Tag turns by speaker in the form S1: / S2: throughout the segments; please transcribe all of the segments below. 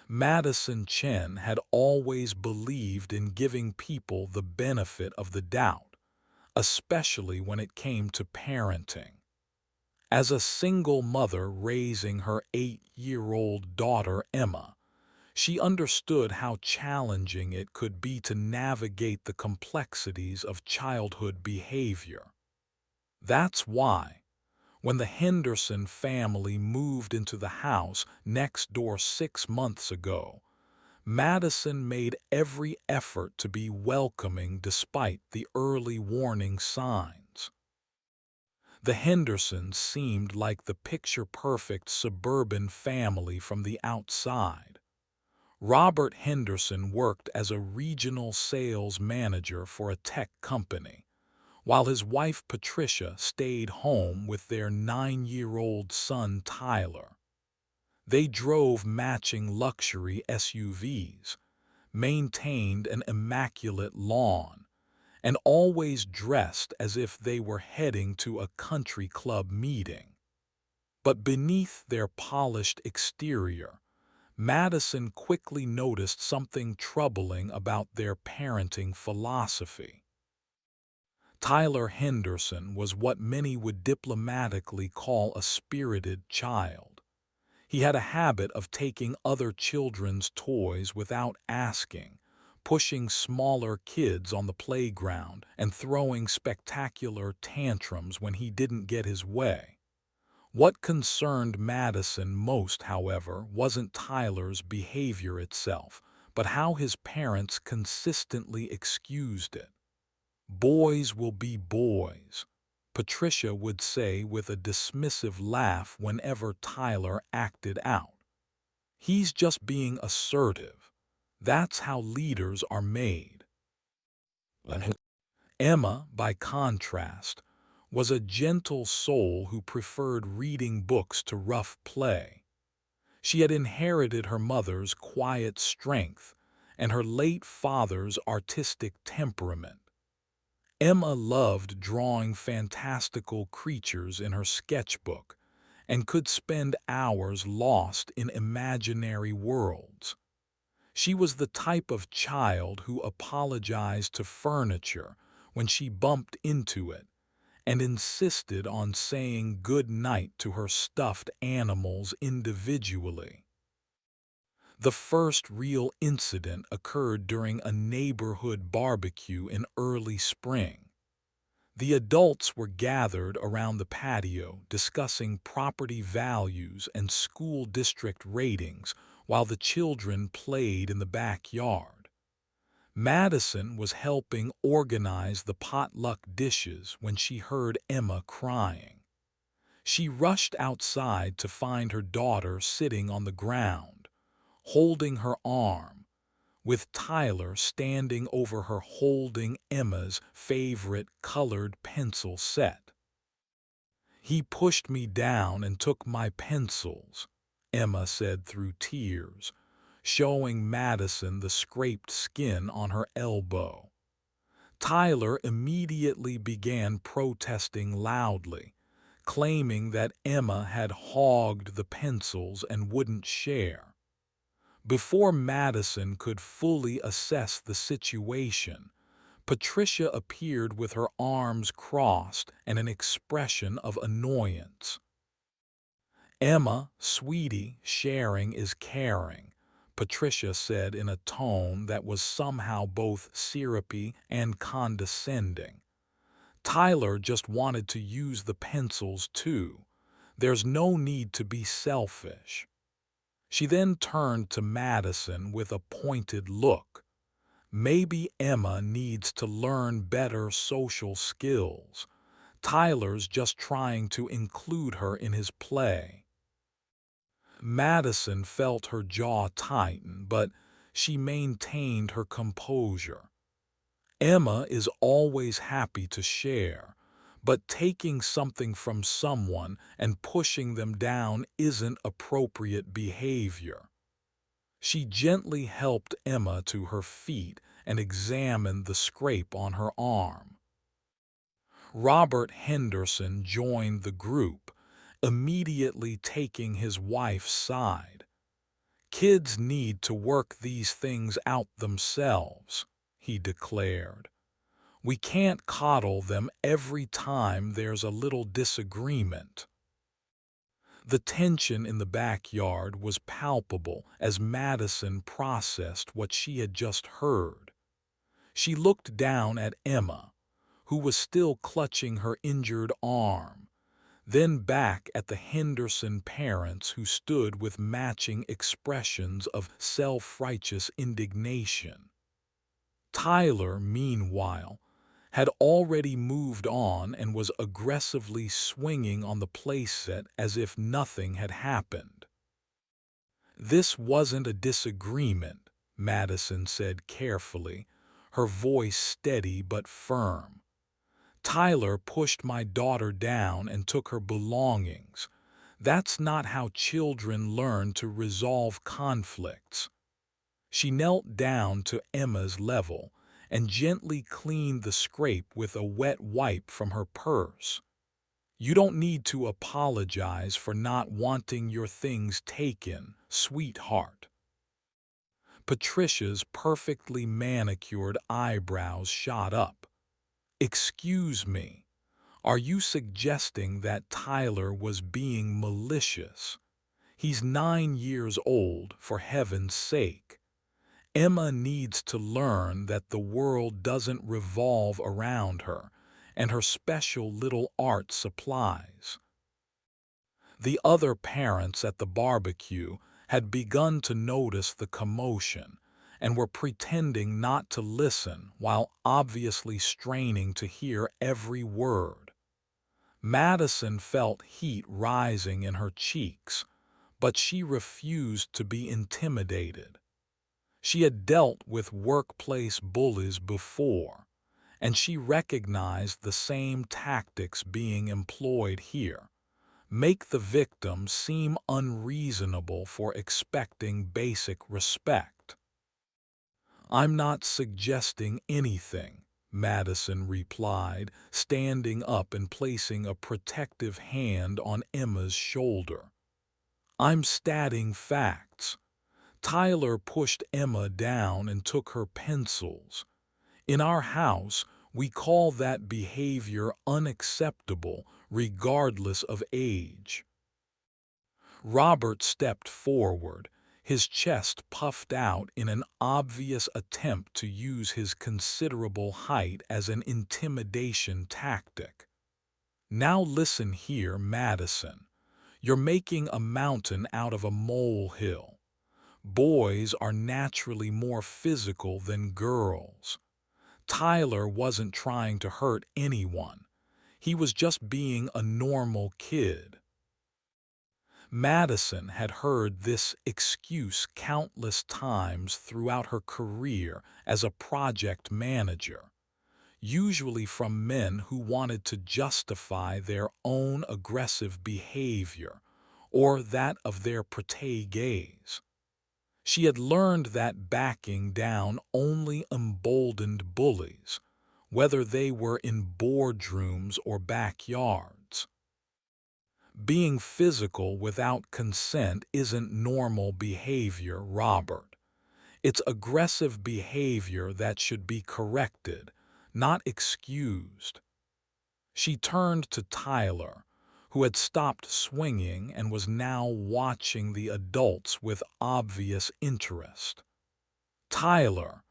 S1: Madison Chen had always believed in giving people the benefit of the doubt, especially when it came to parenting. As a single mother raising her 8-year-old daughter Emma, she understood how challenging it could be to navigate the complexities of childhood behavior. That's why, when the Henderson family moved into the house next door 6 months ago, Madison made every effort to be welcoming despite the early warning signs. The Hendersons seemed like the picture-perfect suburban family from the outside. Robert Henderson worked as a regional sales manager for a tech company, while his wife Patricia stayed home with their 9-year-old son Tyler. They drove matching luxury SUVs, maintained an immaculate lawn, and always dressed as if they were heading to a country club meeting. But beneath their polished exterior, Madison quickly noticed something troubling about their parenting philosophy. Tyler Henderson was what many would diplomatically call a spirited child. He had a habit of taking other children's toys without asking, pushing smaller kids on the playground, and throwing spectacular tantrums when he didn't get his way. What concerned Madison most, however, wasn't Tyler's behavior itself, but how his parents consistently excused it. "Boys will be boys," Patricia would say with a dismissive laugh whenever Tyler acted out. "He's just being assertive. That's how leaders are made." Emma, by contrast, was a gentle soul who preferred reading books to rough play. She had inherited her mother's quiet strength and her late father's artistic temperament. Emma loved drawing fantastical creatures in her sketchbook and could spend hours lost in imaginary worlds. She was the type of child who apologized to furniture when she bumped into it and insisted on saying good night to her stuffed animals individually. The first real incident occurred during a neighborhood barbecue in early spring. The adults were gathered around the patio discussing property values and school district ratings while the children played in the backyard. Madison was helping organize the potluck dishes when she heard Emma crying. She rushed outside to find her daughter sitting on the ground, holding her arm, with Tyler standing over her holding Emma's favorite colored pencil set. "He pushed me down and took my pencils," Emma said through tears, showing Madison the scraped skin on her elbow. Tyler immediately began protesting loudly, claiming that Emma had hogged the pencils and wouldn't share. Before Madison could fully assess the situation, Patricia appeared with her arms crossed and an expression of annoyance. "Emma, sweetie, sharing is caring," Patricia said in a tone that was somehow both syrupy and condescending. "Tyler just wanted to use the pencils too. There's no need to be selfish." She then turned to Madison with a pointed look. "Maybe Emma needs to learn better social skills. Tyler's just trying to include her in his play." Madison felt her jaw tighten, but she maintained her composure. Emma is always happy to share, but taking something from someone and pushing them down isn't appropriate behavior. She gently helped Emma to her feet and examined the scrape on her arm. Robert Henderson joined the group, immediately taking his wife's side. Kids need to work these things out themselves, he declared. We can't coddle them every time there's a little disagreement. The tension in the backyard was palpable as Madison processed what she had just heard. She looked down at Emma, who was still clutching her injured arm, then back at the Henderson parents who stood with matching expressions of self-righteous indignation. Tyler, meanwhile, had already moved on and was aggressively swinging on the playset as if nothing had happened. This wasn't a disagreement, Madison said carefully, her voice steady but firm. Tyler pushed my daughter down and took her belongings. That's not how children learn to resolve conflicts. She knelt down to Emma's level and gently cleaned the scrape with a wet wipe from her purse. You don't need to apologize for not wanting your things taken, sweetheart. Patricia's perfectly manicured eyebrows shot up. Excuse me, are you suggesting that Tyler was being malicious? He's 9 years old, for heaven's sake. Emma needs to learn that the world doesn't revolve around her and her special little art supplies. The other parents at the barbecue had begun to notice the commotion and were pretending not to listen while obviously straining to hear every word. Madison felt heat rising in her cheeks, but she refused to be intimidated. She had dealt with workplace bullies before, and she recognized the same tactics being employed here. Make the victim seem unreasonable for expecting basic respect. I'm not suggesting anything, Madison replied, standing up and placing a protective hand on Emma's shoulder. I'm stating facts. Tyler pushed Emma down and took her pencils. In our house, we call that behavior unacceptable regardless of age. Robert stepped forward, his chest puffed out in an obvious attempt to use his considerable height as an intimidation tactic. Now listen here, Madison. You're making a mountain out of a molehill. Boys are naturally more physical than girls. Tyler wasn't trying to hurt anyone. He was just being a normal kid. Madison had heard this excuse countless times throughout her career as a project manager, usually from men who wanted to justify their own aggressive behavior or that of their proteges. She had learned that backing down only emboldened bullies, whether they were in boardrooms or backyards. Being physical without consent isn't normal behavior, Robert. It's aggressive behavior that should be corrected, not excused. She turned to Tyler, who had stopped swinging and was now watching the adults with obvious interest. Tyler,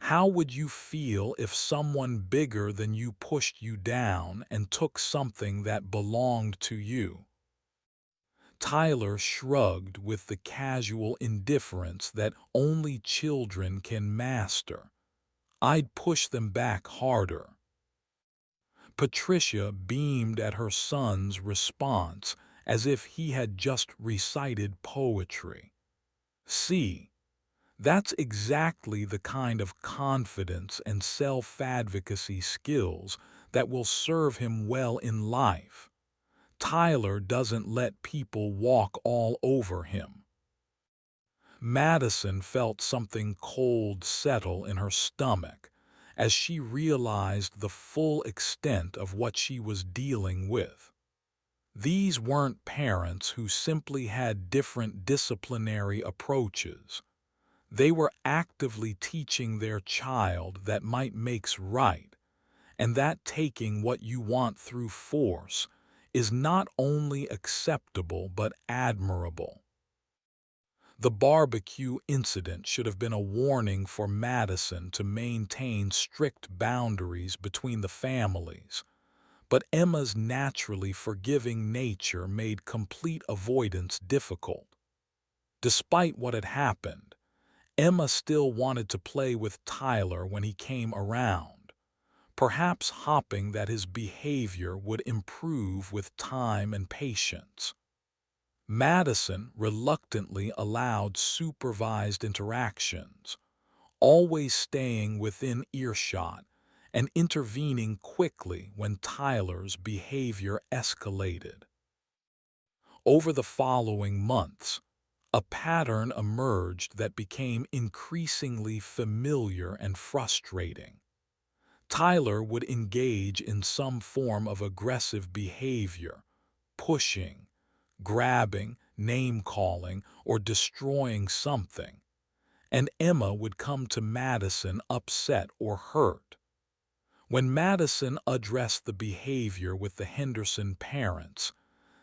S1: how would you feel if someone bigger than you pushed you down and took something that belonged to you? Tyler shrugged with the casual indifference that only children can master. I'd push them back harder. Patricia beamed at her son's response as if he had just recited poetry. See, that's exactly the kind of confidence and self-advocacy skills that will serve him well in life. Tyler doesn't let people walk all over him. Madison felt something cold settle in her stomach as she realized the full extent of what she was dealing with. These weren't parents who simply had different disciplinary approaches. They were actively teaching their child that might makes right, and that taking what you want through force is not only acceptable but admirable. The barbecue incident should have been a warning for Madison to maintain strict boundaries between the families, but Emma's naturally forgiving nature made complete avoidance difficult. Despite what had happened, Emma still wanted to play with Tyler when he came around, perhaps hoping that his behavior would improve with time and patience. Madison reluctantly allowed supervised interactions, always staying within earshot and intervening quickly when Tyler's behavior escalated. Over the following months, a pattern emerged that became increasingly familiar and frustrating. Tyler would engage in some form of aggressive behavior, pushing, grabbing, name-calling, or destroying something, and Emma would come to Madison upset or hurt. When Madison addressed the behavior with the Henderson parents,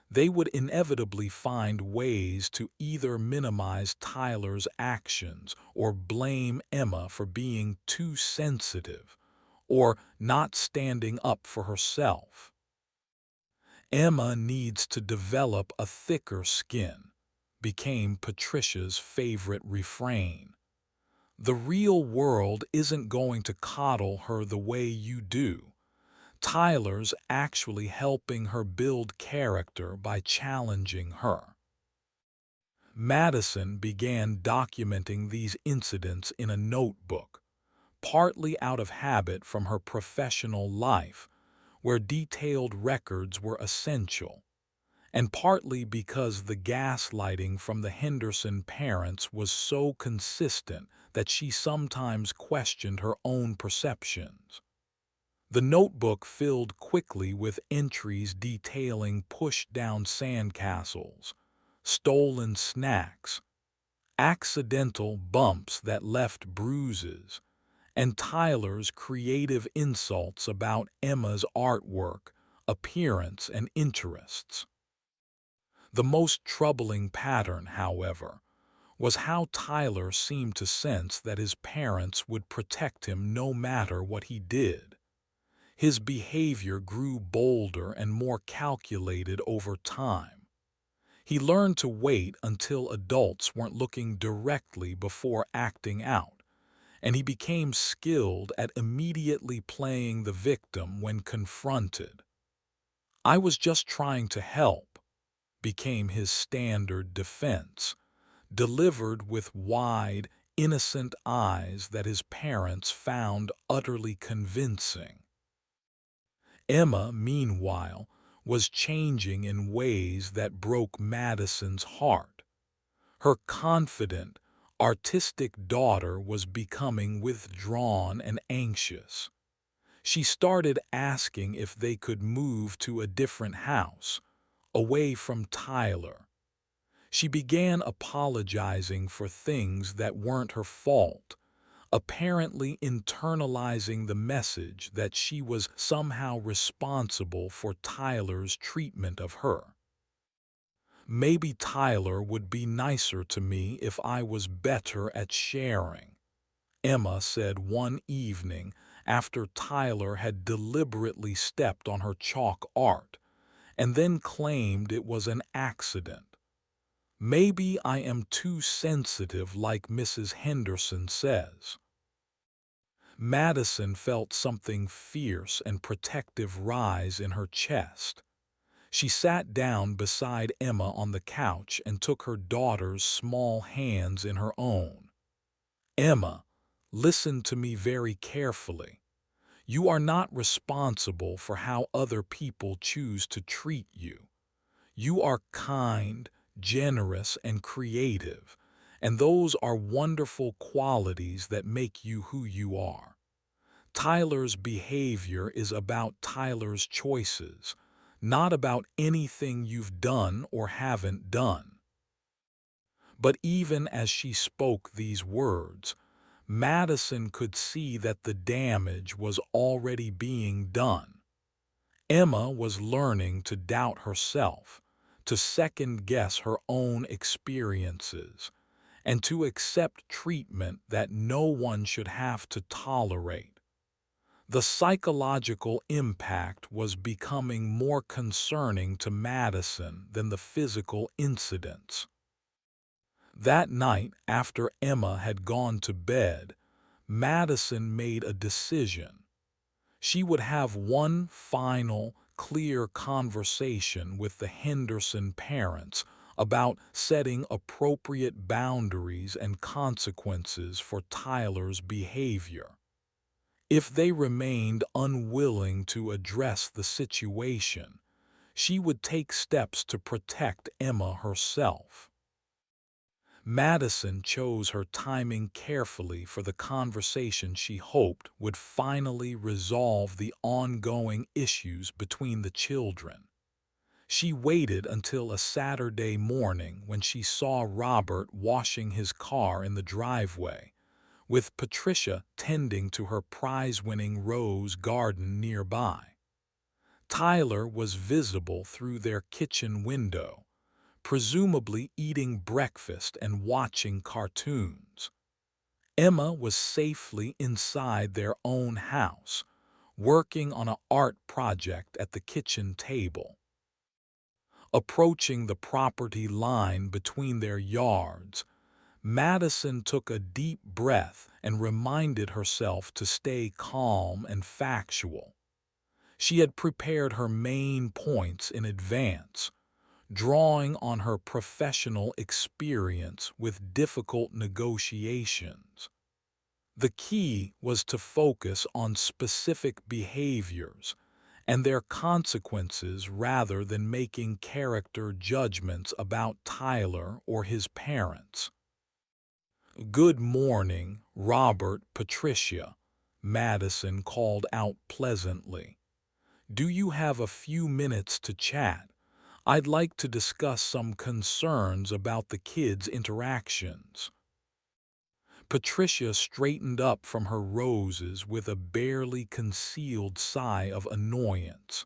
S1: they would inevitably find ways to either minimize Tyler's actions or blame Emma for being too sensitive or not standing up for herself. Emma needs to develop a thicker skin, became Patricia's favorite refrain. The real world isn't going to coddle her the way you do. Tyler's actually helping her build character by challenging her. Madison began documenting these incidents in a notebook, partly out of habit from her professional life, where detailed records were essential, and partly because the gaslighting from the Henderson parents was so consistent that she sometimes questioned her own perceptions. The notebook filled quickly with entries detailing pushed-down sandcastles, stolen snacks, accidental bumps that left bruises, and Tyler's creative insults about Emma's artwork, appearance, and interests. The most troubling pattern, however, was how Tyler seemed to sense that his parents would protect him no matter what he did. His behavior grew bolder and more calculated over time. He learned to wait until adults weren't looking directly before acting out, and he became skilled at immediately playing the victim when confronted. "I was just trying to help," became his standard defense, delivered with wide, innocent eyes that his parents found utterly convincing. Emma, meanwhile, was changing in ways that broke Madison's heart. Her confident, artistic daughter was becoming withdrawn and anxious. She started asking if they could move to a different house, away from Tyler. She began apologizing for things that weren't her fault, apparently internalizing the message that she was somehow responsible for Tyler's treatment of her. "Maybe Tyler would be nicer to me if I was better at sharing," Emma said one evening after Tyler had deliberately stepped on her chalk art, and then claimed it was an accident. "Maybe I am too sensitive like Mrs. Henderson says." Madison felt something fierce and protective rise in her chest. She sat down beside Emma on the couch and took her daughter's small hands in her own. "Emma, listen to me very carefully. You are not responsible for how other people choose to treat you. You are kind, generous, and creative, and those are wonderful qualities that make you who you are. Tyler's behavior is about Tyler's choices, not about anything you've done or haven't done. But even as she spoke these words, Madison could see that the damage was already being done. Emma was learning to doubt herself, to second-guess her own experiences, and to accept treatment that no one should have to tolerate. The psychological impact was becoming more concerning to Madison than the physical incidents. That night, after Emma had gone to bed, Madison made a decision. She would have one final, clear conversation with the Henderson parents about setting appropriate boundaries and consequences for Tyler's behavior. If they remained unwilling to address the situation, she would take steps to protect Emma herself. Madison chose her timing carefully for the conversation she hoped would finally resolve the ongoing issues between the children. She waited until a Saturday morning when she saw Robert washing his car in the driveway, with Patricia tending to her prize-winning rose garden nearby. Tyler was visible through their kitchen window, presumably eating breakfast and watching cartoons. Emma was safely inside their own house, working on an art project at the kitchen table. Approaching the property line between their yards, Madison took a deep breath and reminded herself to stay calm and factual. She had prepared her main points in advance, drawing on her professional experience with difficult negotiations. The key was to focus on specific behaviors and their consequences rather than making character judgments about Tyler or his parents. "Good morning, Robert, Patricia," Madison called out pleasantly. "Do you have a few minutes to chat? I'd like to discuss some concerns about the kids' interactions." Patricia straightened up from her roses with a barely concealed sigh of annoyance.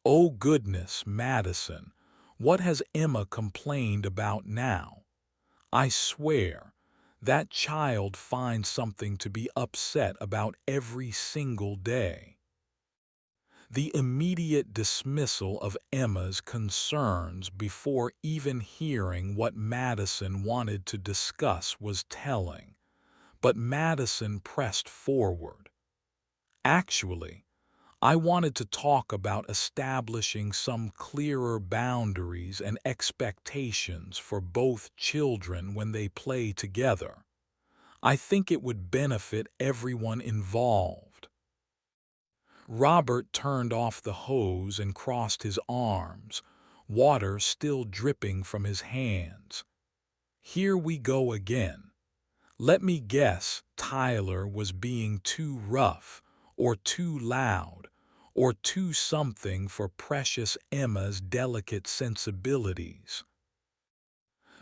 S1: "Oh goodness, Madison, what has Emma complained about now? I swear, that child finds something to be upset about every single day." The immediate dismissal of Emma's concerns before even hearing what Madison wanted to discuss was telling, but Madison pressed forward. "Actually, I wanted to talk about establishing some clearer boundaries and expectations for both children when they play together. I think it would benefit everyone involved." Robert turned off the hose and crossed his arms, water still dripping from his hands. "Here we go again. Let me guess, Tyler was being too rough, or too loud, or too something for precious Emma's delicate sensibilities."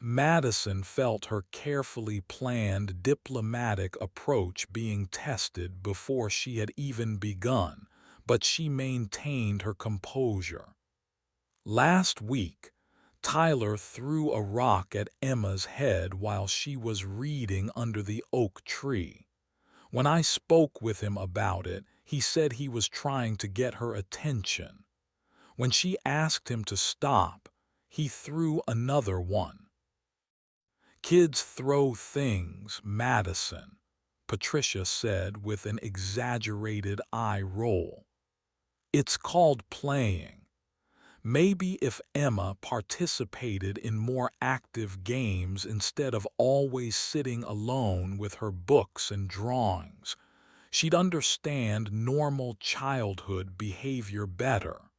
S1: Madison felt her carefully planned diplomatic approach being tested before she had even begun, but she maintained her composure. "Last week, Tyler threw a rock at Emma's head while she was reading under the oak tree. When I spoke with him about it, he said he was trying to get her attention. When she asked him to stop, he threw another one." "Kids throw things, Madison," Patricia said with an exaggerated eye roll. "It's called playing. Maybe if Emma participated in more active games instead of always sitting alone with her books and drawings, she'd understand normal childhood behavior better."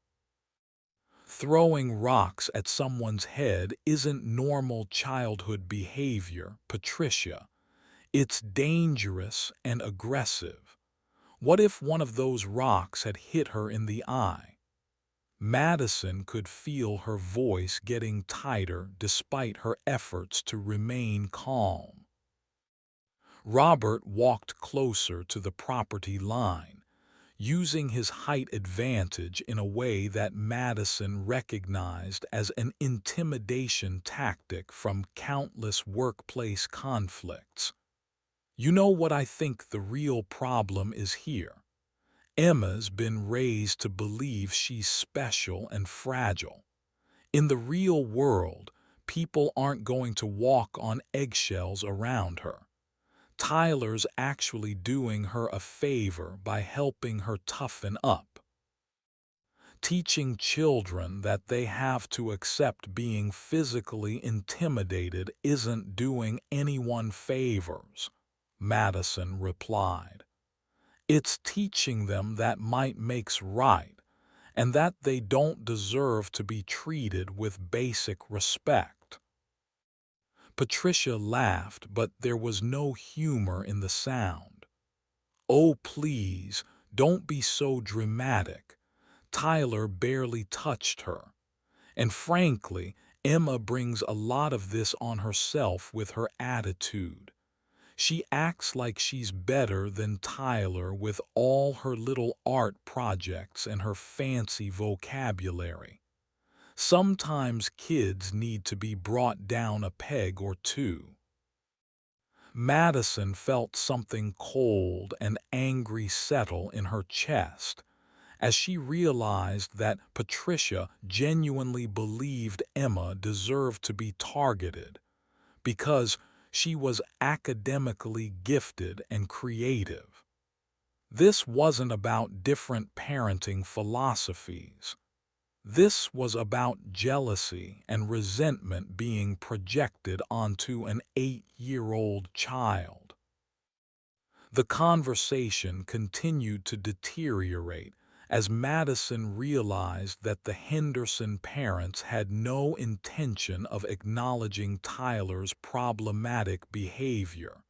S1: "Throwing rocks at someone's head isn't normal childhood behavior, Patricia. It's dangerous and aggressive. What if one of those rocks had hit her in the eye?" Madison could feel her voice getting tighter despite her efforts to remain calm. Robert walked closer to the property line, using his height advantage in a way that Madison recognized as an intimidation tactic from countless workplace conflicts. You know what I think the real problem is here? Emma's been raised to believe she's special and fragile. In the real world, people aren't going to walk on eggshells around her. Tyler's actually doing her a favor by helping her toughen up. Teaching children that they have to accept being physically intimidated isn't doing anyone favors, Madison replied. It's teaching them that might makes right, and that they don't deserve to be treated with basic respect. Patricia laughed, but there was no humor in the sound. Oh, please, don't be so dramatic. Tyler barely touched her. And frankly, Emma brings a lot of this on herself with her attitude. She acts like she's better than Tyler with all her little art projects and her fancy vocabulary. Sometimes kids need to be brought down a peg or two. Madison felt something cold and angry settle in her chest as she realized that Patricia genuinely believed Emma deserved to be targeted because she was academically gifted and creative. This wasn't about different parenting philosophies. This was about jealousy and resentment being projected onto an 8-year-old child. The conversation continued to deteriorate as Madison realized that the Henderson parents had no intention of acknowledging Tyler's problematic behavior,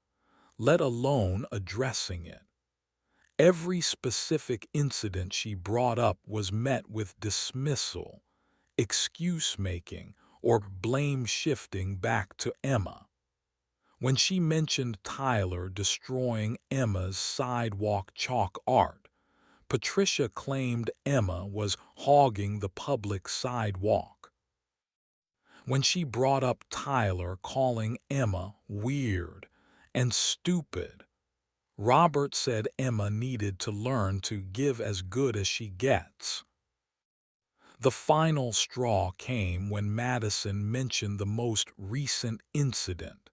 S1: let alone addressing it. Every specific incident she brought up was met with dismissal, excuse-making, or blame-shifting back to Emma. When she mentioned Tyler destroying Emma's sidewalk chalk art, Patricia claimed Emma was hogging the public sidewalk. When she brought up Tyler calling Emma weird and stupid, Robert said Emma needed to learn to give as good as she gets. The final straw came when Madison mentioned the most recent incident,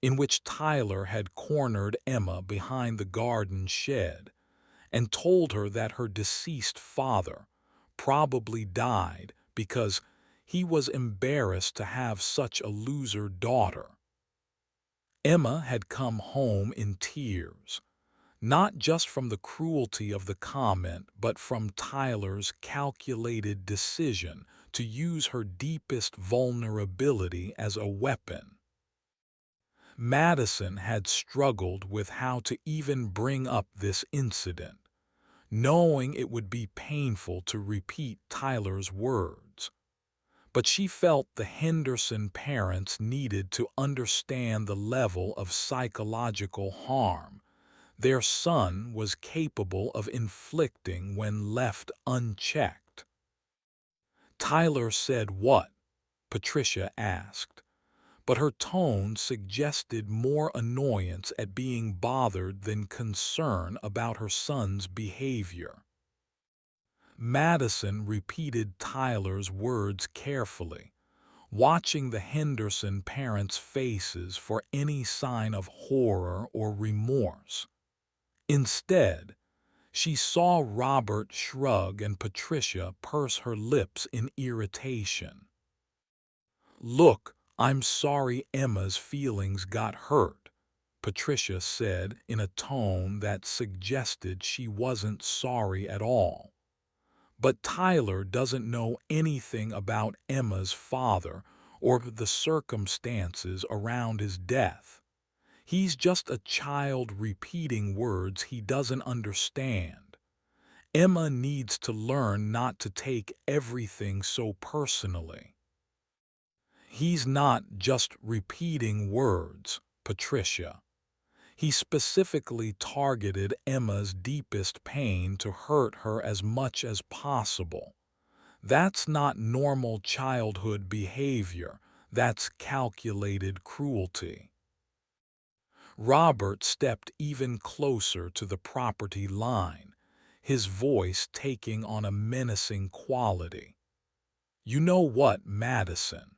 S1: in which Tyler had cornered Emma behind the garden shed and told her that her deceased father probably died because he was embarrassed to have such a loser daughter. Emma had come home in tears, not just from the cruelty of the comment, but from Tyler's calculated decision to use her deepest vulnerability as a weapon. Madison had struggled with how to even bring up this incident, knowing it would be painful to repeat Tyler's words. But she felt the Henderson parents needed to understand the level of psychological harm their son was capable of inflicting when left unchecked. Tyler said what? Patricia asked, but her tone suggested more annoyance at being bothered than concern about her son's behavior. Madison repeated Tyler's words carefully, watching the Henderson parents' faces for any sign of horror or remorse. Instead, she saw Robert shrug and Patricia purse her lips in irritation. "Look, I'm sorry Emma's feelings got hurt," Patricia said in a tone that suggested she wasn't sorry at all. But Tyler doesn't know anything about Emma's father or the circumstances around his death. He's just a child repeating words he doesn't understand. Emma needs to learn not to take everything so personally. He's not just repeating words, Patricia. He specifically targeted Emma's deepest pain to hurt her as much as possible. That's not normal childhood behavior, that's calculated cruelty. Robert stepped even closer to the property line, his voice taking on a menacing quality. You know what, Madison?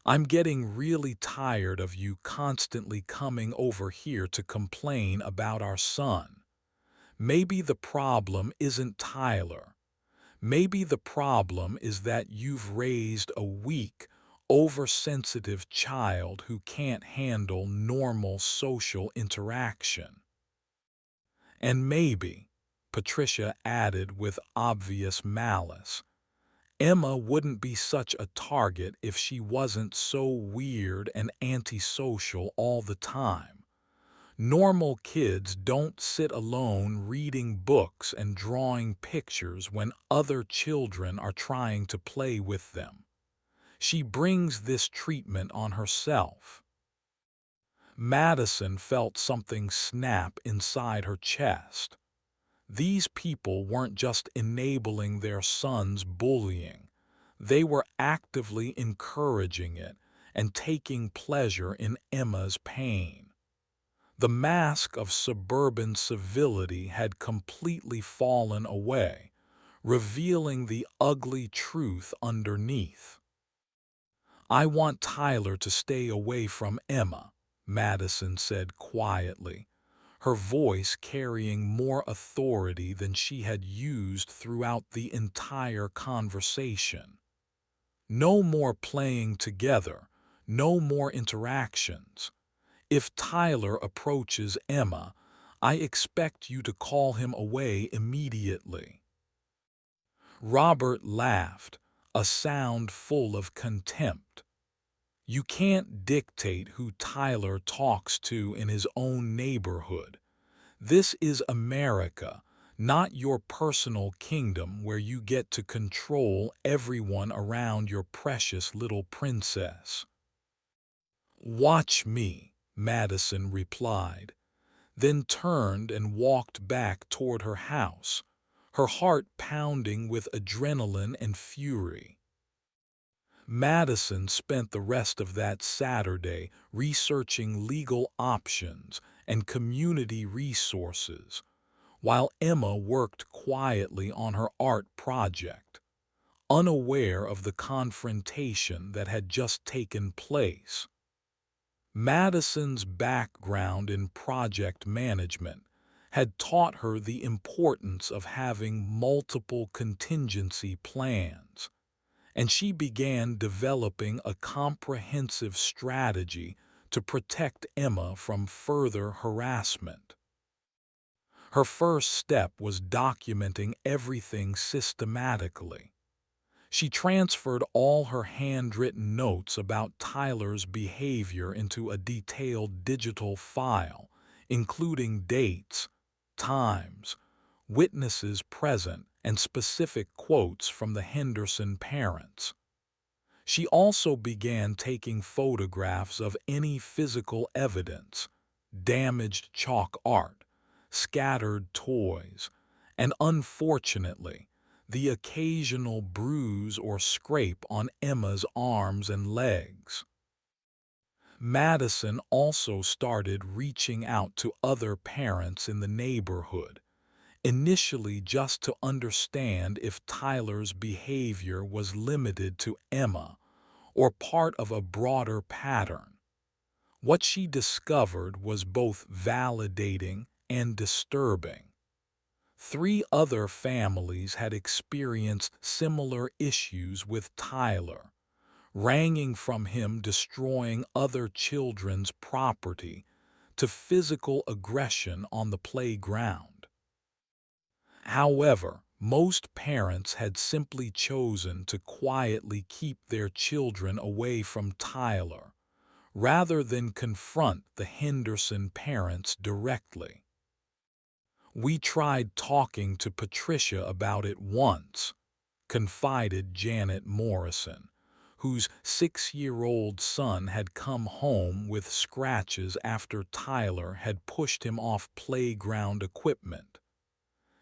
S1: I'm getting really tired of you constantly coming over here to complain about our son. Maybe the problem isn't Tyler. Maybe the problem is that you've raised a weak, oversensitive child who can't handle normal social interaction. And maybe, Patricia added with obvious malice, Emma wouldn't be such a target if she wasn't so weird and antisocial all the time. Normal kids don't sit alone reading books and drawing pictures when other children are trying to play with them. She brings this treatment on herself. Madison felt something snap inside her chest. These people weren't just enabling their son's bullying. They were actively encouraging it and taking pleasure in Emma's pain. The mask of suburban civility had completely fallen away, revealing the ugly truth underneath. I want Tyler to stay away from Emma, Madison said quietly, her voice carrying more authority than she had used throughout the entire conversation. No more playing together, no more interactions. If Tyler approaches Emma, I expect you to call him away immediately. Robert laughed, a sound full of contempt. You can't dictate who Tyler talks to in his own neighborhood. This is America, not your personal kingdom where you get to control everyone around your precious little princess. Watch me, Madison replied, then turned and walked back toward her house, her heart pounding with adrenaline and fury. Madison spent the rest of that Saturday researching legal options and community resources, while Emma worked quietly on her art project, unaware of the confrontation that had just taken place. Madison's background in project management had taught her the importance of having multiple contingency plans, and she began developing a comprehensive strategy to protect Emma from further harassment. Her first step was documenting everything systematically. She transferred all her handwritten notes about Tyler's behavior into a detailed digital file, including dates, times, witnesses present, and specific quotes from the Henderson parents. She also began taking photographs of any physical evidence, damaged chalk art, scattered toys, and unfortunately, the occasional bruise or scrape on Emma's arms and legs. Madison also started reaching out to other parents in the neighborhood, initially just to understand if Tyler's behavior was limited to Emma or part of a broader pattern. What she discovered was both validating and disturbing. 3 other families had experienced similar issues with Tyler, ranging from him destroying other children's property to physical aggression on the playground. However, most parents had simply chosen to quietly keep their children away from Tyler, rather than confront the Henderson parents directly. "We tried talking to Patricia about it once," confided Janet Morrison, whose 6-year-old son had come home with scratches after Tyler had pushed him off playground equipment.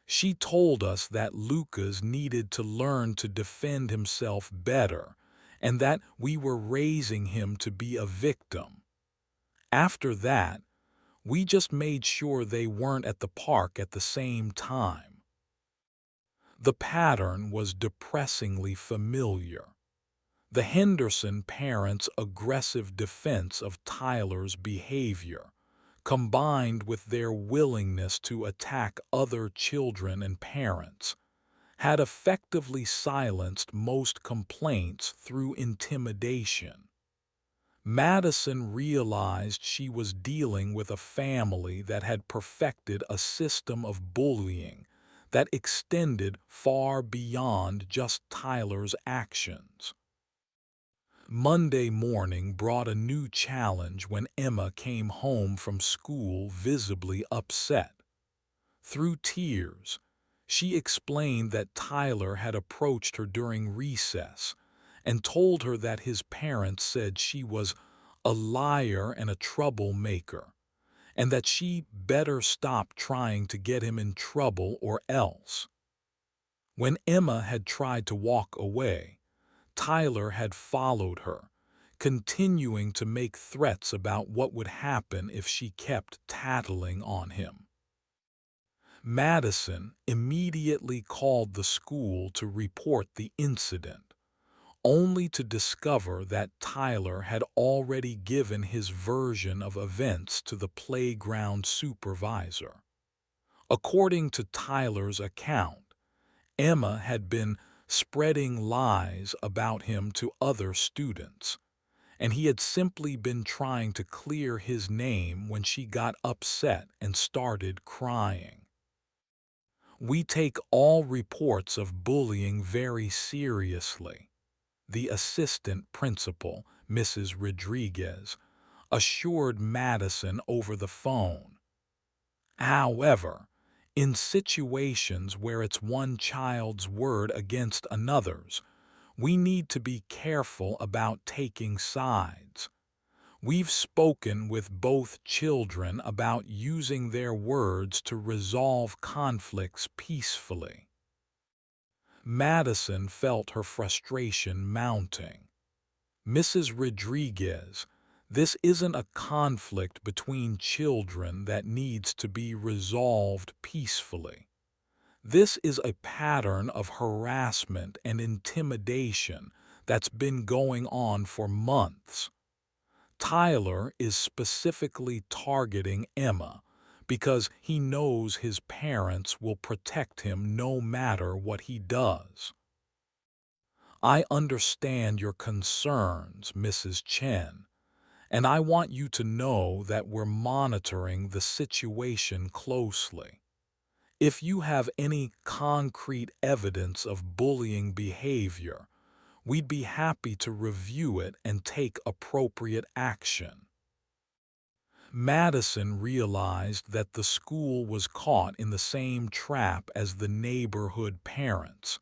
S1: "She told us that Lucas needed to learn to defend himself better and that we were raising him to be a victim. After that, we just made sure they weren't at the park at the same time." The pattern was depressingly familiar. The Henderson parents' aggressive defense of Tyler's behavior, combined with their willingness to attack other children and parents, had effectively silenced most complaints through intimidation. Madison realized she was dealing with a family that had perfected a system of bullying that extended far beyond just Tyler's actions. Monday morning brought a new challenge when Emma came home from school visibly upset. Through tears, she explained that Tyler had approached her during recess and told her that his parents said she was a liar and a troublemaker, and that she better stop trying to get him in trouble or else. When Emma had tried to walk away, Tyler had followed her, continuing to make threats about what would happen if she kept tattling on him. Madison immediately called the school to report the incident, only to discover that Tyler had already given his version of events to the playground supervisor. According to Tyler's account, Emma had been spreading lies about him to other students, and he had simply been trying to clear his name when she got upset and started crying. "We take all reports of bullying very seriously," the assistant principal, Mrs. Rodriguez, assured Madison over the phone. "However, in situations where it's one child's word against another's, we need to be careful about taking sides. We've spoken with both children about using their words to resolve conflicts peacefully." Madison felt her frustration mounting. "Mrs. Rodriguez, this isn't a conflict between children that needs to be resolved peacefully. This is a pattern of harassment and intimidation that's been going on for months. Tyler is specifically targeting Emma because he knows his parents will protect him no matter what he does." "I understand your concerns, Mrs. Chen, and I want you to know that we're monitoring the situation closely. If you have any concrete evidence of bullying behavior, we'd be happy to review it and take appropriate action." Madison realized that the school was caught in the same trap as the neighborhood parents.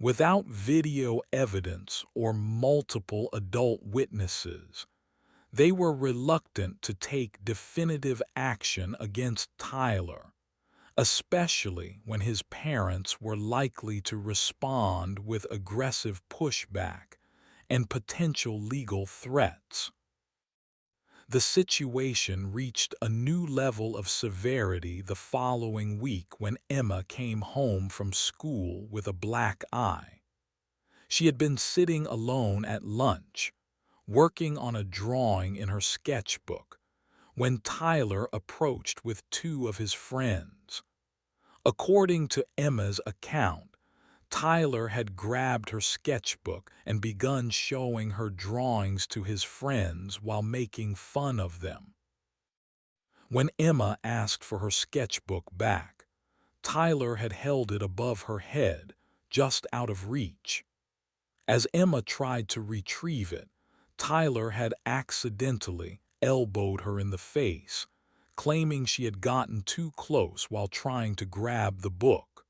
S1: Without video evidence or multiple adult witnesses, they were reluctant to take definitive action against Tyler, especially when his parents were likely to respond with aggressive pushback and potential legal threats. The situation reached a new level of severity the following week when Emma came home from school with a black eye. She had been sitting alone at lunch, working on a drawing in her sketchbook, when Tyler approached with two of his friends. According to Emma's account, Tyler had grabbed her sketchbook and begun showing her drawings to his friends while making fun of them. When Emma asked for her sketchbook back, Tyler had held it above her head, just out of reach. As Emma tried to retrieve it, Tyler had accidentally elbowed her in the face, claiming she had gotten too close while trying to grab the book.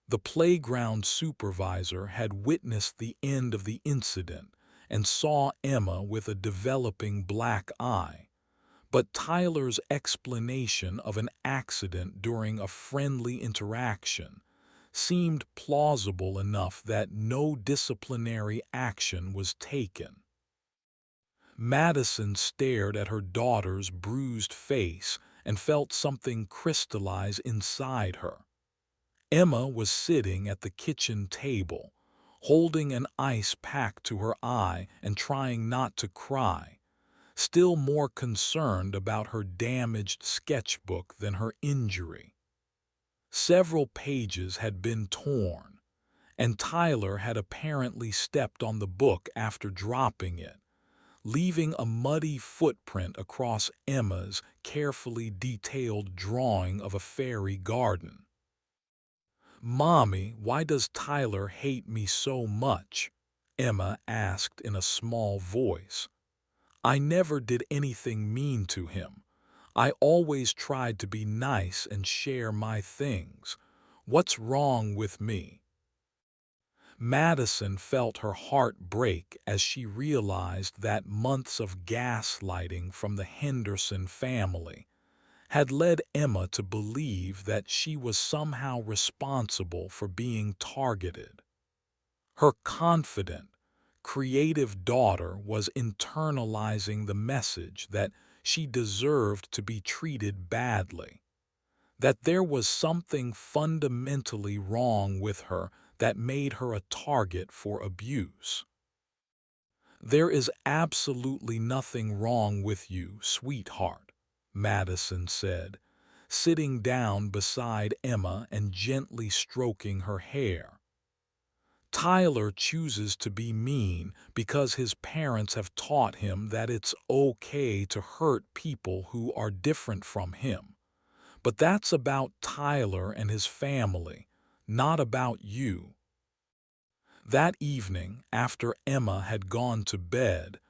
S1: The playground supervisor had witnessed the end of the incident and saw Emma with a developing black eye, but Tyler's explanation of an accident during a friendly interaction seemed plausible enough that no disciplinary action was taken. Madison stared at her daughter's bruised face and felt something crystallize inside her. Emma was sitting at the kitchen table, holding an ice pack to her eye and trying not to cry, still more concerned about her damaged sketchbook than her injury. Several pages had been torn, and Tyler had apparently stepped on the book after dropping it, leaving a muddy footprint across Emma's carefully detailed drawing of a fairy garden. "Mommy, why does Tyler hate me so much?" Emma asked in a small voice. "I never did anything mean to him. I always tried to be nice and share my things. What's wrong with me?" Madison felt her heart break as she realized that months of gaslighting from the Henderson family had led Emma to believe that she was somehow responsible for being targeted. Her confident, creative daughter was internalizing the message that she deserved to be treated badly, that there was something fundamentally wrong with her that made her a target for abuse. "There is absolutely nothing wrong with you, sweetheart," Madison said, sitting down beside Emma and gently stroking her hair. "Tyler chooses to be mean because his parents have taught him that it's okay to hurt people who are different from him. But that's about Tyler and his family, not about you." That evening, after Emma had gone to bed,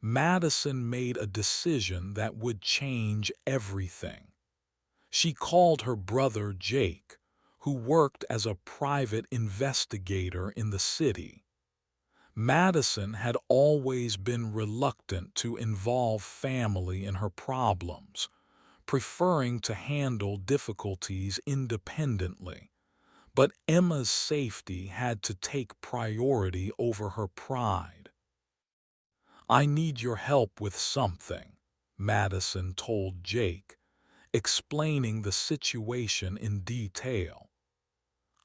S1: Madison made a decision that would change everything. She called her brother Jake, who worked as a private investigator in the city. Madison had always been reluctant to involve family in her problems, preferring to handle difficulties independently. But Emma's safety had to take priority over her pride. "I need your help with something," Madison told Jake, explaining the situation in detail.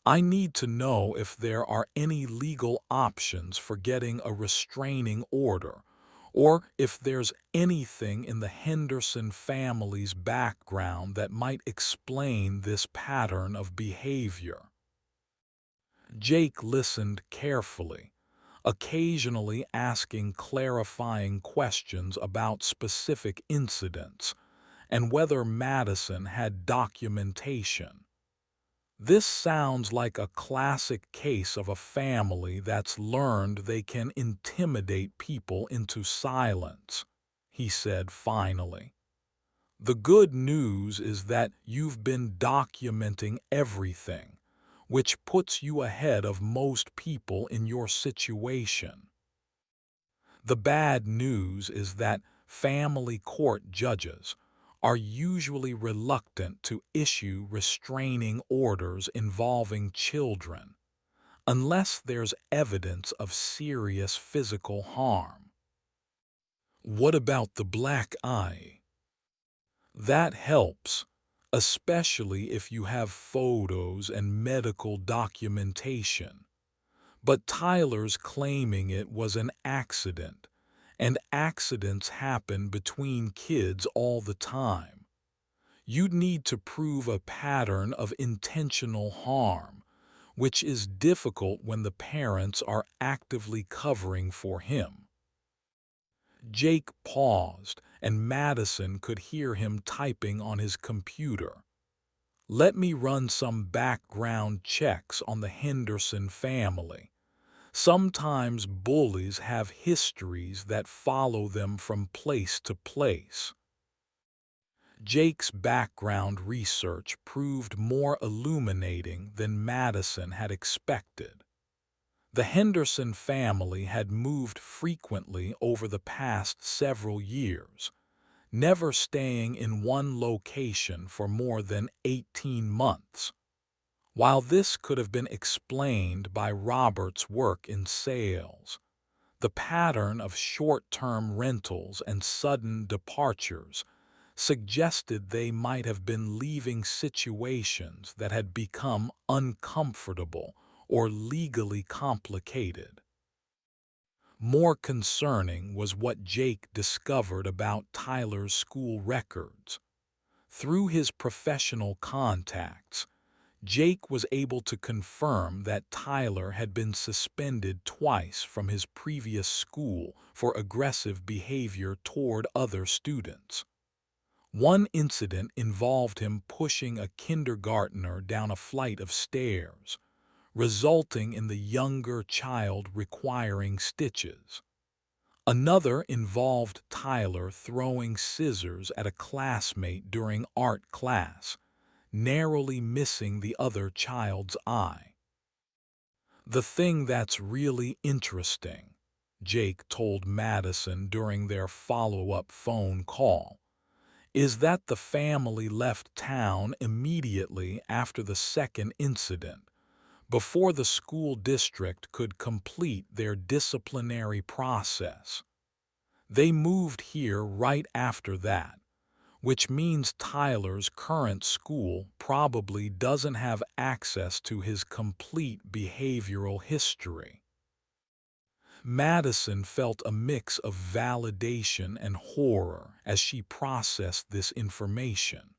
S1: "I need to know if there are any legal options for getting a restraining order, or if there's anything in the Henderson family's background that might explain this pattern of behavior." Jake listened carefully, occasionally asking clarifying questions about specific incidents and whether Madison had documentation. "This sounds like a classic case of a family that's learned they can intimidate people into silence," he said finally. "The good news is that you've been documenting everything, which puts you ahead of most people in your situation. The bad news is that family court judges are usually reluctant to issue restraining orders involving children unless there's evidence of serious physical harm." "What about the black eye?" "That helps, especially if you have photos and medical documentation. But Tyler's claiming it was an accident, and accidents happen between kids all the time. You'd need to prove a pattern of intentional harm, which is difficult when the parents are actively covering for him." Jake paused, and Madison could hear him typing on his computer. "Let me run some background checks on the Henderson family. Sometimes bullies have histories that follow them from place to place." Jake's background research proved more illuminating than Madison had expected. The Henderson family had moved frequently over the past several years, never staying in one location for more than 18 months. While this could have been explained by Robert's work in sales, the pattern of short-term rentals and sudden departures suggested they might have been leaving situations that had become uncomfortable or legally complicated. More concerning was what Jake discovered about Tyler's school records. Through his professional contacts, Jake was able to confirm that Tyler had been suspended twice from his previous school for aggressive behavior toward other students. One incident involved him pushing a kindergartner down a flight of stairs, resulting in the younger child requiring stitches. Another involved Tyler throwing scissors at a classmate during art class, narrowly missing the other child's eye. "The thing that's really interesting," Jake told Madison during their follow-up phone call, "is that the family left town immediately after the second incident, before the school district could complete their disciplinary process. They moved here right after that, which means Tyler's current school probably doesn't have access to his complete behavioral history." Madison felt a mix of validation and horror as she processed this information.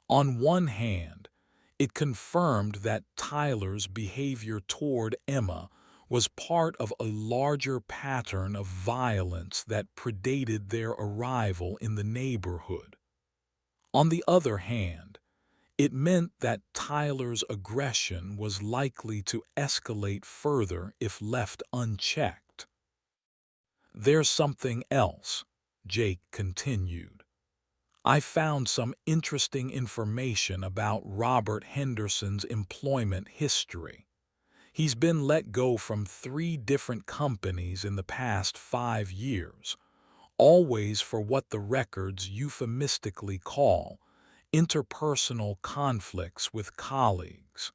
S1: On one hand, it confirmed that Tyler's behavior toward Emma was part of a larger pattern of violence that predated their arrival in the neighborhood. On the other hand, it meant that Tyler's aggression was likely to escalate further if left unchecked. "There's something else," Jake continued. "I found some interesting information about Robert Henderson's employment history. He's been let go from 3 different companies in the past 5 years, always for what the records euphemistically call interpersonal conflicts with colleagues."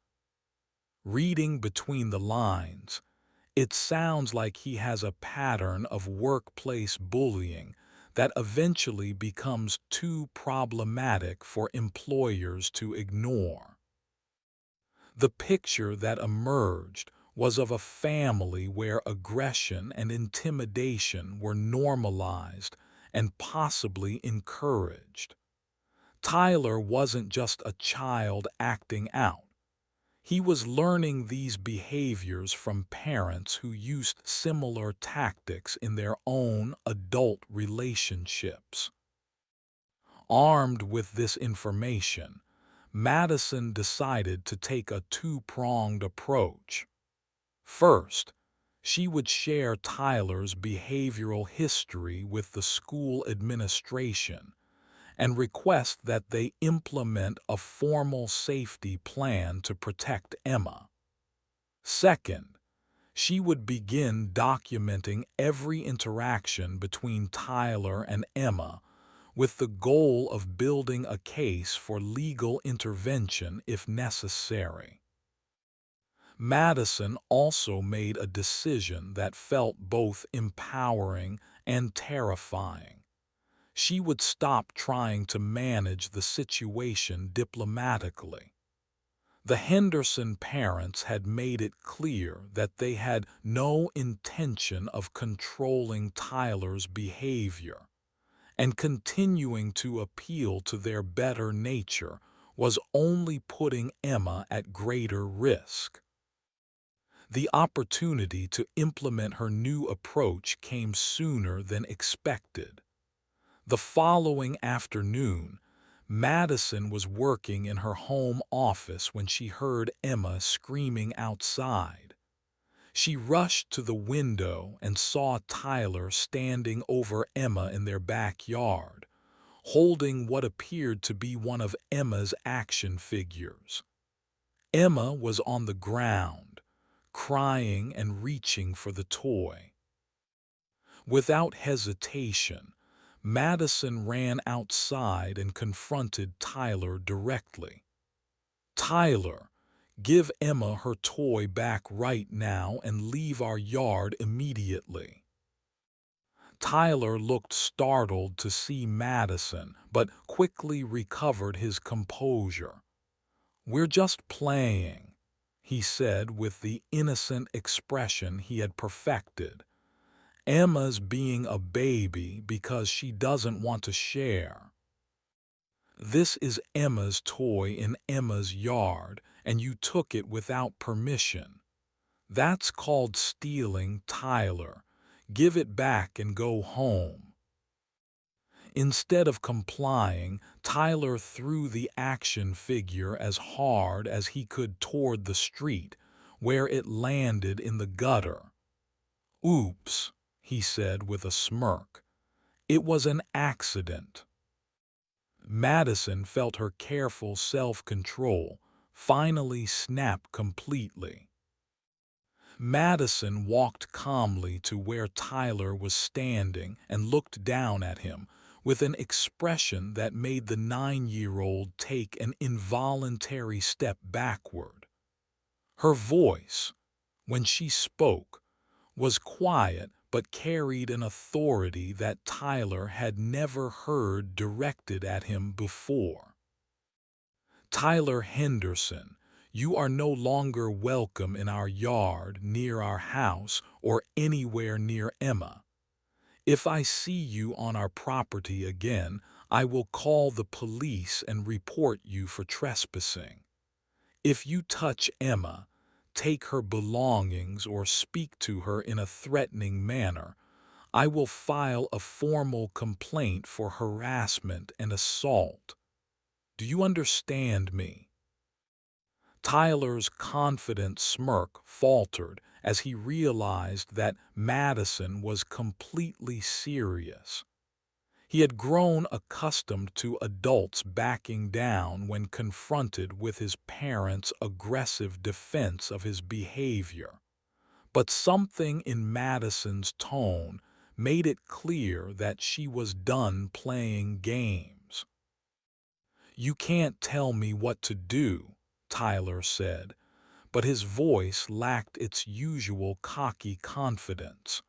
S1: Reading between the lines, it sounds like he has a pattern of workplace bullying that eventually becomes too problematic for employers to ignore. The picture that emerged was of a family where aggression and intimidation were normalized and possibly encouraged. Tyler wasn't just a child acting out. He was learning these behaviors from parents who used similar tactics in their own adult relationships. Armed with this information, Madison decided to take a two-pronged approach. First, she would share Tyler's behavioral history with the school administration and request that they implement a formal safety plan to protect Emma. Second, she would begin documenting every interaction between Tyler and Emma with the goal of building a case for legal intervention if necessary. Madison also made a decision that felt both empowering and terrifying. She would stop trying to manage the situation diplomatically. The Henderson parents had made it clear that they had no intention of controlling Tyler's behavior, and continuing to appeal to their better nature was only putting Emma at greater risk. The opportunity to implement her new approach came sooner than expected. The following afternoon, Madison was working in her home office when she heard Emma screaming outside. She rushed to the window and saw Tyler standing over Emma in their backyard, holding what appeared to be one of Emma's action figures. Emma was on the ground, crying and reaching for the toy. Without hesitation, Madison ran outside and confronted Tyler directly. "Tyler, give Emma her toy back right now and leave our yard immediately." Tyler looked startled to see Madison, but quickly recovered his composure. "We're just playing," he said with the innocent expression he had perfected. "Emma's being a baby because she doesn't want to share. This is Emma's toy in Emma's yard, and you took it without permission. That's called stealing, Tyler. Give it back and go home." Instead of complying, Tyler threw the action figure as hard as he could toward the street, where it landed in the gutter. "Oops," he said with a smirk. "It was an accident." Madison felt her careful self-control finally snap completely. Madison walked calmly to where Tyler was standing and looked down at him with an expression that made the 9-year-old take an involuntary step backward. Her voice, when she spoke, was quiet but carried an authority that Tyler had never heard directed at him before. "Tyler Henderson, you are no longer welcome in our yard, near our house, or anywhere near Emma. If I see you on our property again, I will call the police and report you for trespassing. If you touch Emma, take her belongings, or speak to her in a threatening manner, I will file a formal complaint for harassment and assault. Do you understand me?" Tyler's confident smirk faltered as he realized that Madison was completely serious. He had grown accustomed to adults backing down when confronted with his parents' aggressive defense of his behavior. But something in Madison's tone made it clear that she was done playing games. "You can't tell me what to do," Tyler said, but his voice lacked its usual cocky confidence.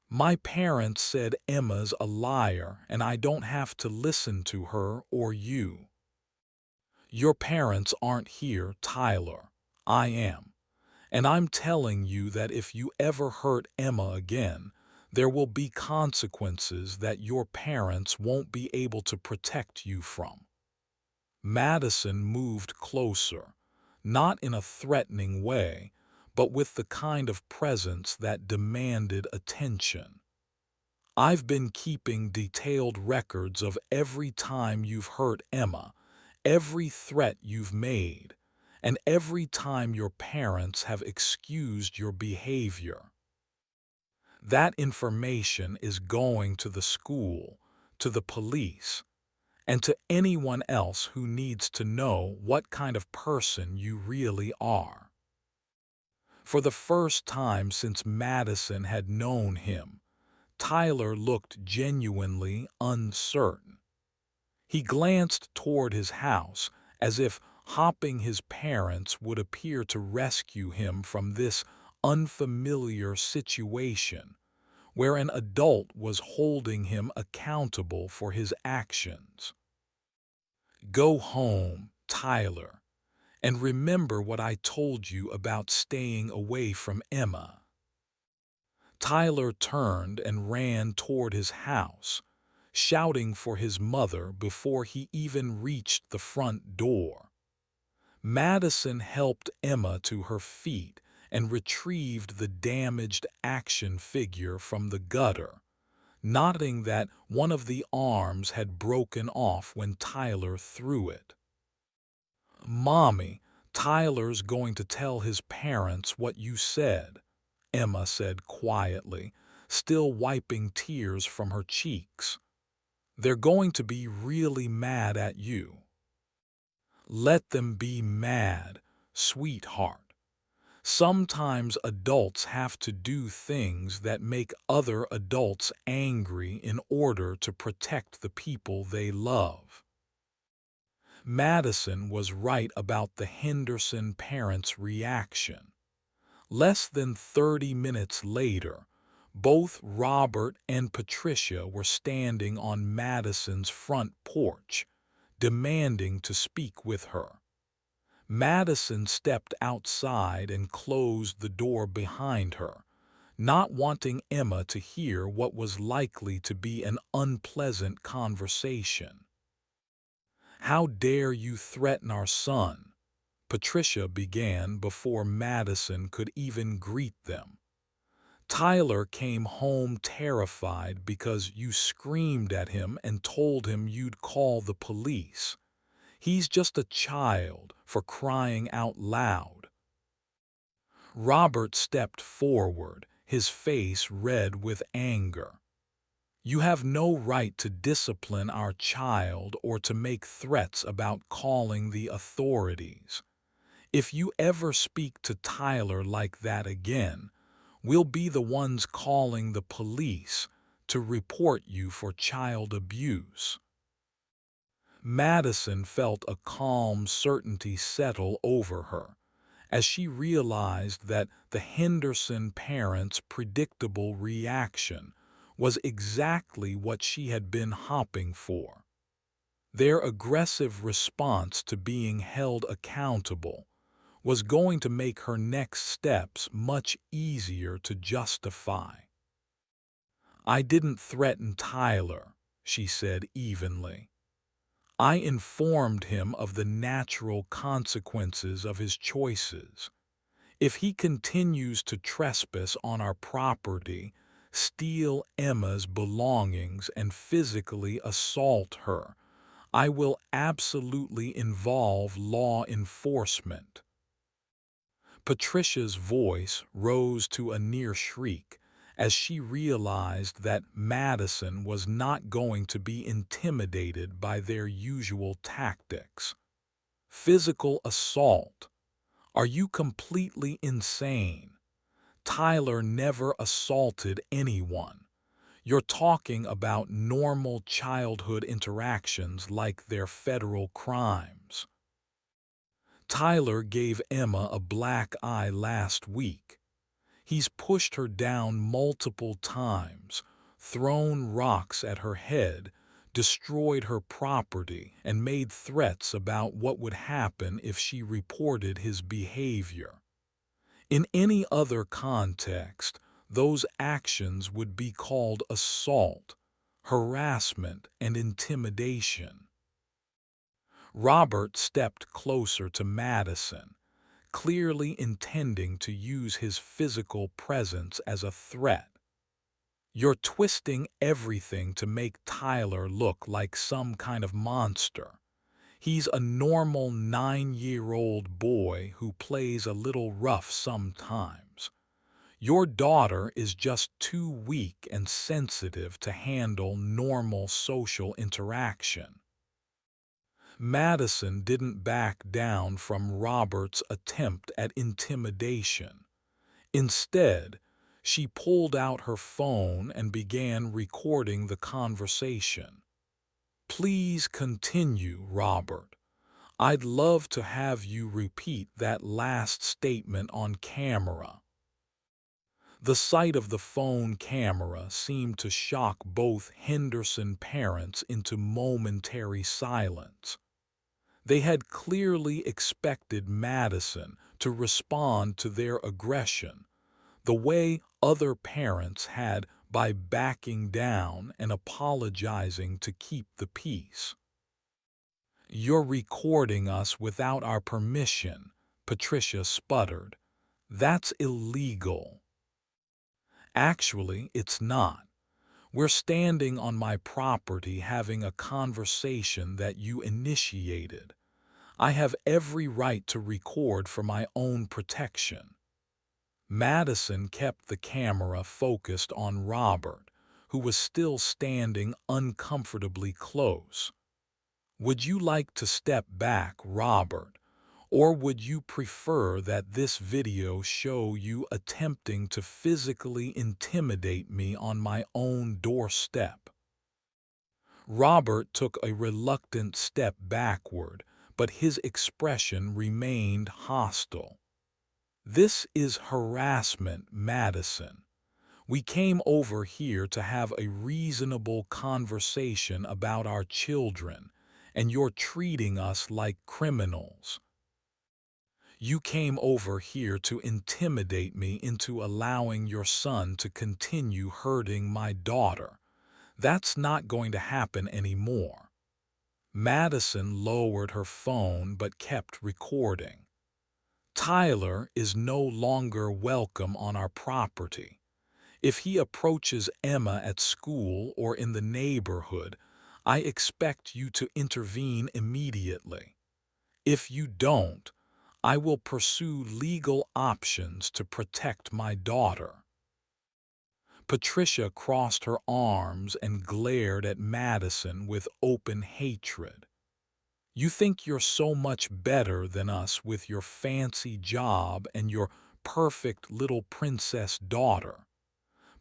S1: "My parents said Emma's a liar and I don't have to listen to her or you." "Your parents aren't here, Tyler. I am. And I'm telling you that if you ever hurt Emma again, there will be consequences that your parents won't be able to protect you from." Madison moved closer, not in a threatening way, but with the kind of presence that demanded attention. "I've been keeping detailed records of every time you've hurt Emma, every threat you've made, and every time your parents have excused your behavior. That information is going to the school, to the police, and to anyone else who needs to know what kind of person you really are." For the first time since Madison had known him, Tyler looked genuinely uncertain. He glanced toward his house as if hopping his parents would appear to rescue him from this unfamiliar situation where an adult was holding him accountable for his actions. "Go home, Tyler, and remember what I told you about staying away from Emma." Tyler turned and ran toward his house, shouting for his mother before he even reached the front door. Madison helped Emma to her feet and retrieved the damaged action figure from the gutter, noting that one of the arms had broken off when Tyler threw it. "Mommy, Tyler's going to tell his parents what you said," Emma said quietly, still wiping tears from her cheeks. They're going to be really mad at you. Let them be mad, sweetheart. Sometimes adults have to do things that make other adults angry in order to protect the people they love. Madison was right about the Henderson parents' reaction. Less than 30 minutes later, both Robert and Patricia were standing on Madison's front porch, demanding to speak with her. Madison stepped outside and closed the door behind her, not wanting Emma to hear what was likely to be an unpleasant conversation. "How dare you threaten our son?" Patricia began before Madison could even greet them. "Tyler came home terrified because you screamed at him and told him you'd call the police. He's just a child, for crying out loud." Robert stepped forward, his face red with anger. "You have no right to discipline our child or to make threats about calling the authorities. If you ever speak to Tyler like that again, we'll be the ones calling the police to report you for child abuse." Madison felt a calm certainty settle over her as she realized that the Henderson parents' predictable reaction was exactly what she had been hoping for. Their aggressive response to being held accountable was going to make her next steps much easier to justify. "I didn't threaten Tyler," she said evenly. "I informed him of the natural consequences of his choices. If he continues to trespass on our property, steal Emma's belongings, and physically assault her, I will absolutely involve law enforcement." Patricia's voice rose to a near shriek as she realized that Madison was not going to be intimidated by their usual tactics. "Physical assault? Are you completely insane? Tyler never assaulted anyone. You're talking about normal childhood interactions like they're federal crimes. Tyler gave Emma a black eye last week. He's pushed her down multiple times, thrown rocks at her head, destroyed her property, and made threats about what would happen if she reported his behavior. In any other context, those actions would be called assault, harassment, and intimidation." Robert stepped closer to Madison, clearly intending to use his physical presence as a threat. "You're twisting everything to make Tyler look like some kind of monster. He's a normal 9-year-old boy who plays a little rough sometimes. Your daughter is just too weak and sensitive to handle normal social interaction." Madison didn't back down from Robert's attempt at intimidation. Instead, she pulled out her phone and began recording the conversation. "Please continue, Robert. I'd love to have you repeat that last statement on camera." The sight of the phone camera seemed to shock both Henderson parents into momentary silence. They had clearly expected Madison to respond to their aggression the way other parents had, by backing down and apologizing to keep the peace. "You're recording us without our permission," Patricia sputtered. "That's illegal." "Actually, it's not. We're standing on my property having a conversation that you initiated. I have every right to record for my own protection." Madison kept the camera focused on Robert, who was still standing uncomfortably close. "Would you like to step back, Robert? Or would you prefer that this video show you attempting to physically intimidate me on my own doorstep?" Robert took a reluctant step backward, but his expression remained hostile. "This is harassment, Madison. We came over here to have a reasonable conversation about our children, and you're treating us like criminals. You came over here to intimidate me into allowing your son to continue hurting my daughter. That's not going to happen anymore." Madison lowered her phone but kept recording. "Tyler is no longer welcome on our property. If he approaches Emma at school or in the neighborhood, I expect you to intervene immediately. If you don't, I will pursue legal options to protect my daughter." Patricia crossed her arms and glared at Madison with open hatred. "You think you're so much better than us with your fancy job and your perfect little princess daughter.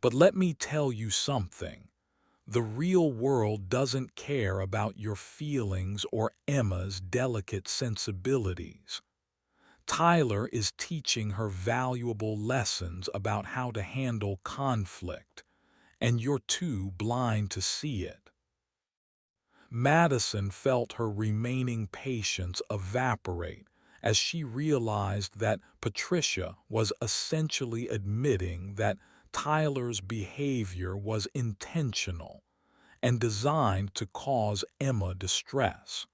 S1: But let me tell you something. The real world doesn't care about your feelings or Emma's delicate sensibilities. Tyler is teaching her valuable lessons about how to handle conflict, and you're too blind to see it." Madison felt her remaining patience evaporate as she realized that Patricia was essentially admitting that Tyler's behavior was intentional and designed to cause Emma distress.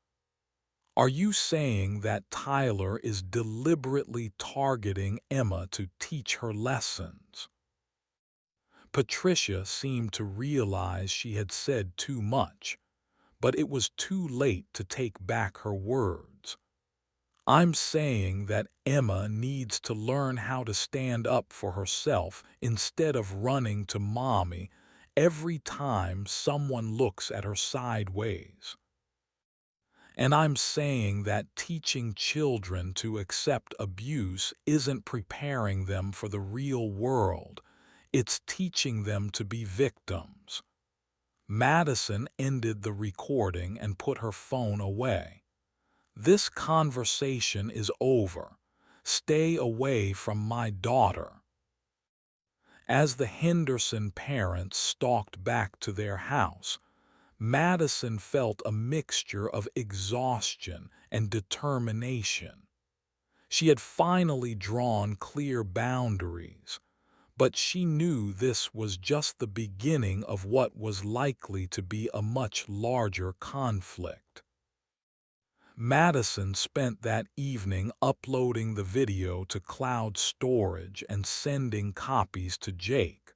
S1: "Are you saying that Tyler is deliberately targeting Emma to teach her lessons?" Patricia seemed to realize she had said too much, but it was too late to take back her words. "I'm saying that Emma needs to learn how to stand up for herself instead of running to mommy every time someone looks at her sideways. And I'm saying that teaching children to accept abuse isn't preparing them for the real world, it's teaching them to be victims." Madison ended the recording and put her phone away. "This conversation is over. Stay away from my daughter." As the Henderson parents stalked back to their house, Madison felt a mixture of exhaustion and determination. She had finally drawn clear boundaries, but she knew this was just the beginning of what was likely to be a much larger conflict. Madison spent that evening uploading the video to cloud storage and sending copies to Jake,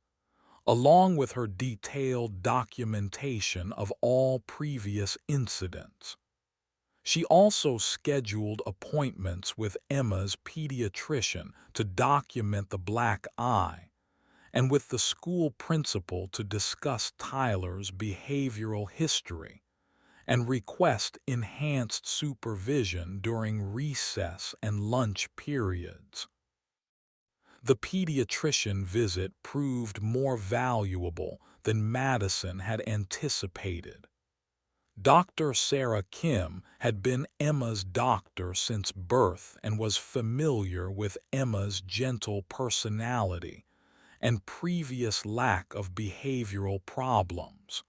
S1: along with her detailed documentation of all previous incidents. She also scheduled appointments with Emma's pediatrician to document the black eye, and with the school principal to discuss Tyler's behavioral history and request enhanced supervision during recess and lunch periods. The pediatrician visit proved more valuable than Madison had anticipated. Dr. Sarah Kim had been Emma's doctor since birth and was familiar with Emma's gentle personality and previous lack of behavioral problems.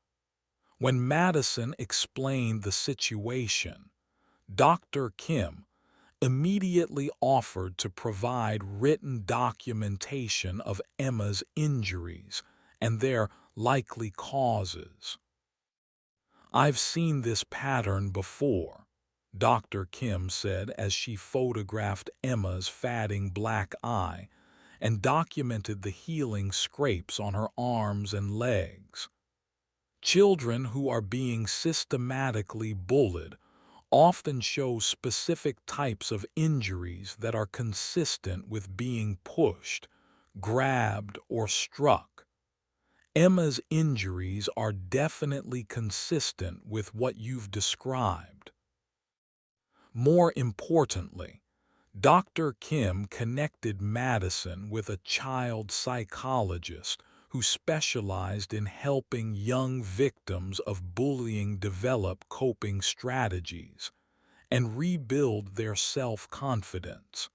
S1: When Madison explained the situation, Dr. Kim immediately offered to provide written documentation of Emma's injuries and their likely causes. "I've seen this pattern before," Dr. Kim said as she photographed Emma's fatting black eye and documented the healing scrapes on her arms and legs. "Children who are being systematically bullied often show specific types of injuries that are consistent with being pushed, grabbed, or struck. Emma's injuries are definitely consistent with what you've described. More importantly, Dr. Kim connected Madison with a child psychologist who specialized in helping young victims of bullying develop coping strategies and rebuild their self-confidence.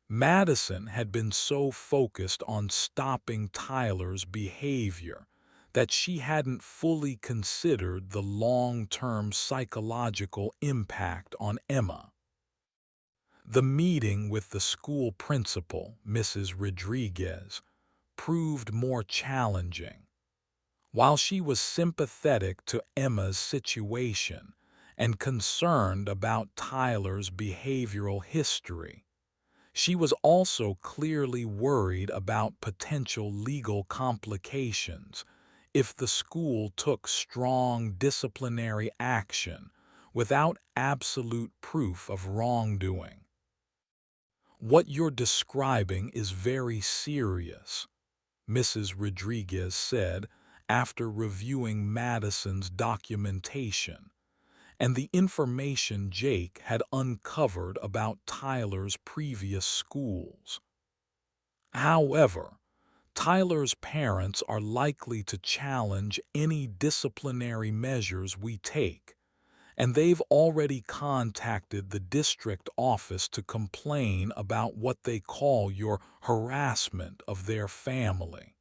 S1: Madison had been so focused on stopping Tyler's behavior that she hadn't fully considered the long-term psychological impact on Emma. The meeting with the school principal, Mrs. Rodriguez, proved more challenging. While she was sympathetic to Emma's situation and concerned about Tyler's behavioral history, she was also clearly worried about potential legal complications if the school took strong disciplinary action without absolute proof of wrongdoing. "What you're describing is very serious," Mrs. Rodriguez said after reviewing Madison's documentation and the information Jake had uncovered about Tyler's previous schools. However, Tyler's parents are likely to challenge any disciplinary measures we take, and they've already contacted the district office to complain about what they call your harassment of their family.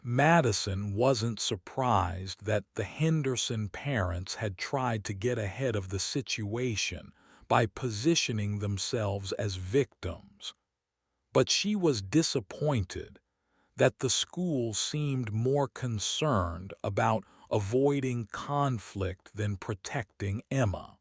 S1: Madison wasn't surprised that the Henderson parents had tried to get ahead of the situation by positioning themselves as victims, but she was disappointed that the school seemed more concerned about avoiding conflict than protecting Emma.